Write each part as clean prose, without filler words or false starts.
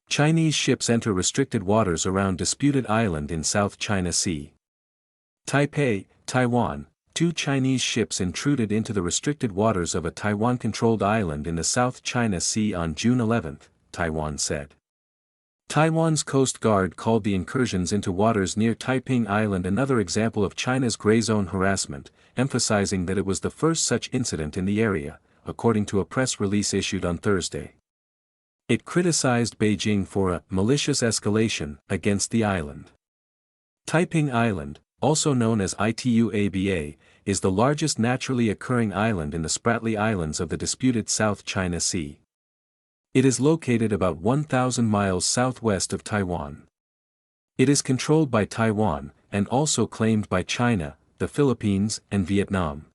Chinese ships enter restricted waters around disputed island in South China Sea. Taipei, Taiwan. Two Chinese ships intruded into the restricted waters of a Taiwan-controlled island in the South China Sea on June 11, Taiwan said. Taiwan's Coast Guard called the incursions into waters near Taiping Island another example of China's gray zone harassment, emphasizing that it was the first such incident in the area, according to a press release issued on Thursday. It criticized Beijing for a malicious escalation against the island. Taiping Island, also known as Ituaba, is the largest naturally occurring island in the Spratly Islands of the disputed South China Sea. It is located about 1,000 miles southwest of Taiwan. It is controlled by Taiwan, and also claimed by China, the Philippines, and Vietnam.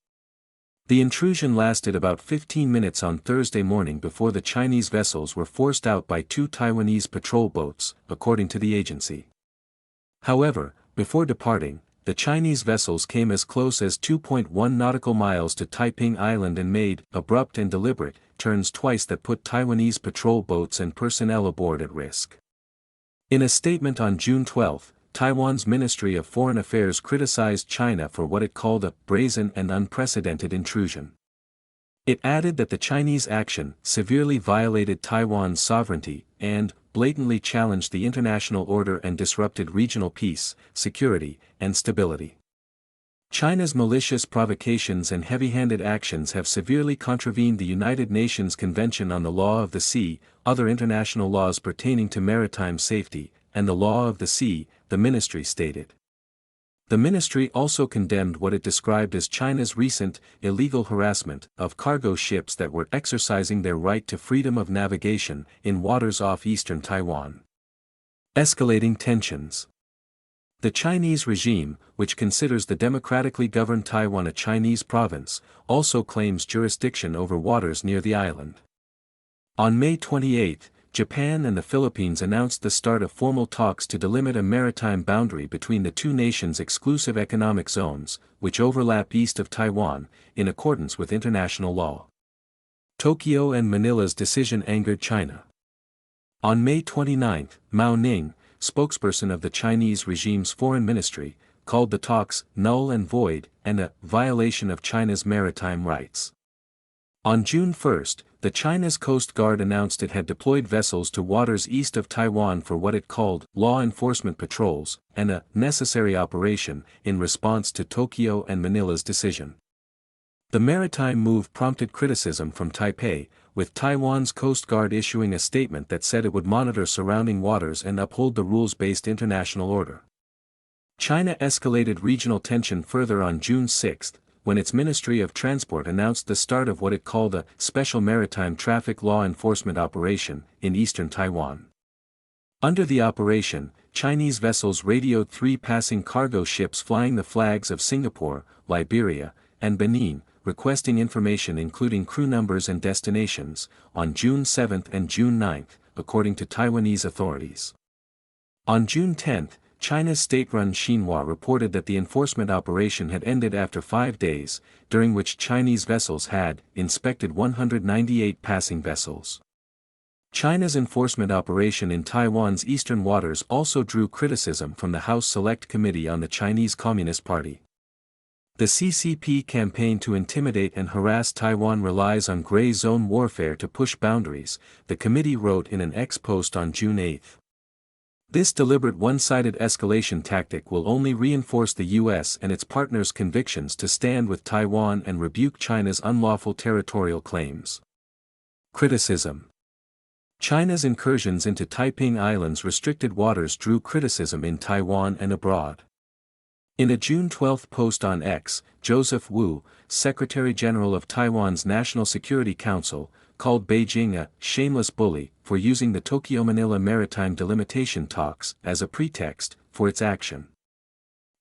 The intrusion lasted about 15 minutes on Thursday morning before the Chinese vessels were forced out by two Taiwanese patrol boats, according to the agency. However, before departing, the Chinese vessels came as close as 2.1 nautical miles to Taiping Island and made abrupt and deliberate turns twice that put Taiwanese patrol boats and personnel aboard at risk. In a statement on June 12, Taiwan's Ministry of Foreign Affairs criticized China for what it called a brazen and unprecedented intrusion. It added that the Chinese action severely violated Taiwan's sovereignty and blatantly challenged the international order and disrupted regional peace, security, and stability. China's malicious provocations and heavy-handed actions have severely contravened the United Nations Convention on the Law of the Sea, other international laws pertaining to maritime safety, and the law of the sea, the ministry stated. The ministry also condemned what it described as China's recent, illegal harassment of cargo ships that were exercising their right to freedom of navigation in waters off eastern Taiwan. Escalating tensions. The Chinese regime, which considers the democratically governed Taiwan a Chinese province, also claims jurisdiction over waters near the island. On May 28, Japan and the Philippines announced the start of formal talks to delimit a maritime boundary between the two nations' exclusive economic zones, which overlap east of Taiwan, in accordance with international law. Tokyo and Manila's decision angered China. On May 29, Mao Ning, spokesperson of the Chinese regime's foreign ministry, called the talks null and void and a violation of China's maritime rights. On June 1, China's Coast Guard announced it had deployed vessels to waters east of Taiwan for what it called law enforcement patrols, and a necessary operation in response to Tokyo and Manila's decision. The maritime move prompted criticism from Taipei, with Taiwan's Coast Guard issuing a statement that said it would monitor surrounding waters and uphold the rules-based international order. China escalated regional tension further on June 6, when its Ministry of Transport announced the start of what it called a special maritime traffic law enforcement operation in eastern Taiwan. Under the operation, Chinese vessels radioed three passing cargo ships flying the flags of Singapore, Liberia, and Benin, requesting information including crew numbers and destinations, on June 7 and June 9, according to Taiwanese authorities. On June 10, China's state-run Xinhua reported that the enforcement operation had ended after 5 days, during which Chinese vessels had inspected 198 passing vessels. China's enforcement operation in Taiwan's eastern waters also drew criticism from the House Select Committee on the Chinese Communist Party. The CCP campaign to intimidate and harass Taiwan relies on gray zone warfare to push boundaries, the committee wrote in an X post on June 8. This deliberate one-sided escalation tactic will only reinforce the U.S. and its partners' convictions to stand with Taiwan and rebuke China's unlawful territorial claims. Criticism. China's incursions into Taiping Island's restricted waters drew criticism in Taiwan and abroad. In a June 12 post on X, Joseph Wu, Secretary-General of Taiwan's National Security Council, called Beijing a shameless bully for using the Tokyo-Manila maritime delimitation talks as a pretext for its action.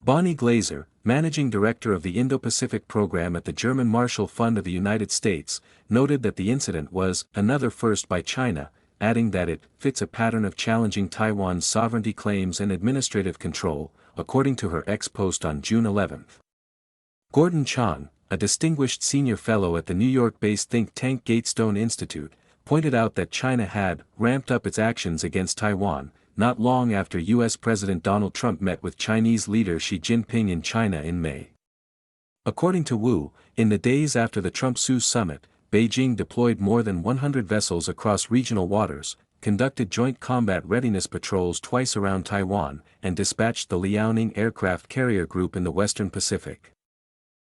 Bonnie Glaser, Managing Director of the Indo-Pacific Program at the German Marshall Fund of the United States, noted that the incident was another first by China, adding that it fits a pattern of challenging Taiwan's sovereignty claims and administrative control, according to her X post on June 11. Gordon Chang, a distinguished senior fellow at the New York-based think tank Gatestone Institute, pointed out that China had ramped up its actions against Taiwan, not long after U.S. President Donald Trump met with Chinese leader Xi Jinping in China in May. According to Wu, in the days after the Trump-Xi summit, Beijing deployed more than 100 vessels across regional waters, conducted joint combat readiness patrols twice around Taiwan, and dispatched the Liaoning aircraft carrier group in the Western Pacific.